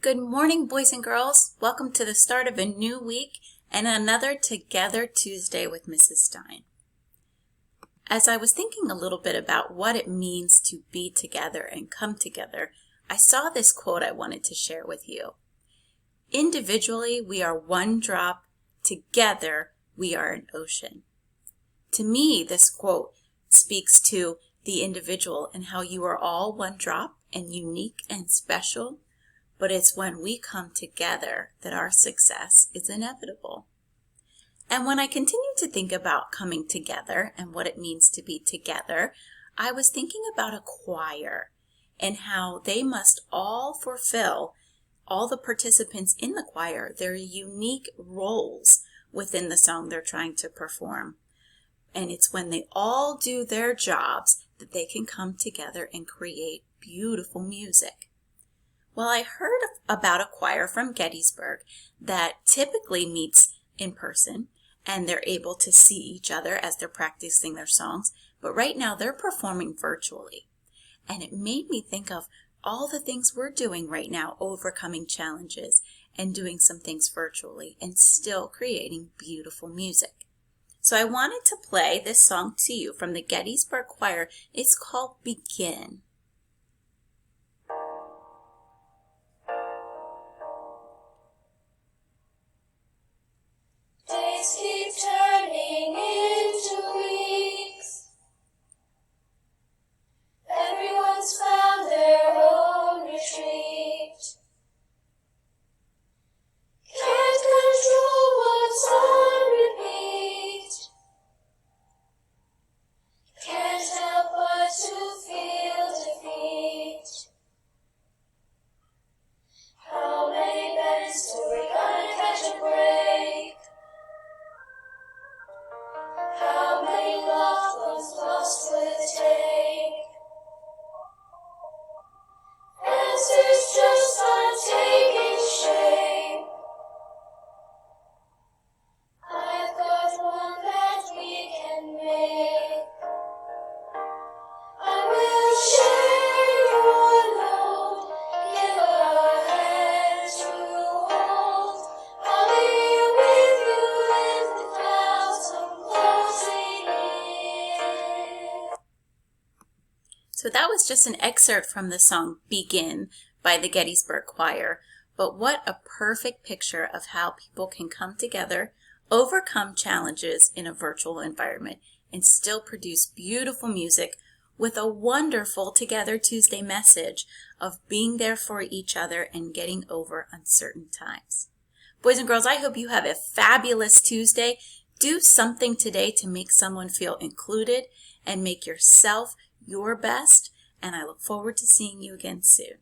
Good morning, boys and girls. Welcome to the start of a new week and another Together Tuesday with Mrs. Stein. As I was thinking a little bit about what it means to be together and come together, I saw this quote I wanted to share with you. Individually, we are one drop. Together, we are an ocean. To me, this quote speaks to the individual and how you are all one drop and unique and special. But it's when we come together that our success is inevitable. And when I continued to think about coming together and what it means to be together, I was thinking about a choir and how they must all fulfill, all the participants in the choir, their unique roles within the song they're trying to perform. And it's when they all do their jobs that they can come together and create beautiful music. Well, I heard about a choir from Gettysburg that typically meets in person and they're able to see each other as they're practicing their songs, but right now they're performing virtually. And it made me think of all the things we're doing right now, overcoming challenges and doing some things virtually and still creating beautiful music. So I wanted to play this song to you from the Gettysburg Choir. It's called Begin. Days keep turning into weeks. Everyone's found their own retreat. Can't control what's on repeat. Can't help but to feel defeat. How many bends till we're gonna catch a break? How many loved ones lost will it take? Answers just aren't taking shape. I've got one that we can make. I will share your load, give a hand to hold. I'll be with you in the clouds come closing in. So that was just an excerpt from the song Begin by the Gettysburg Choir. But what a perfect picture of how people can come together, overcome challenges in a virtual environment, and still produce beautiful music with a wonderful Together Tuesday message of being there for each other and getting over uncertain times. Boys and girls, I hope you have a fabulous Tuesday. Do something today to make someone feel included and make yourself your best, and I look forward to seeing you again soon.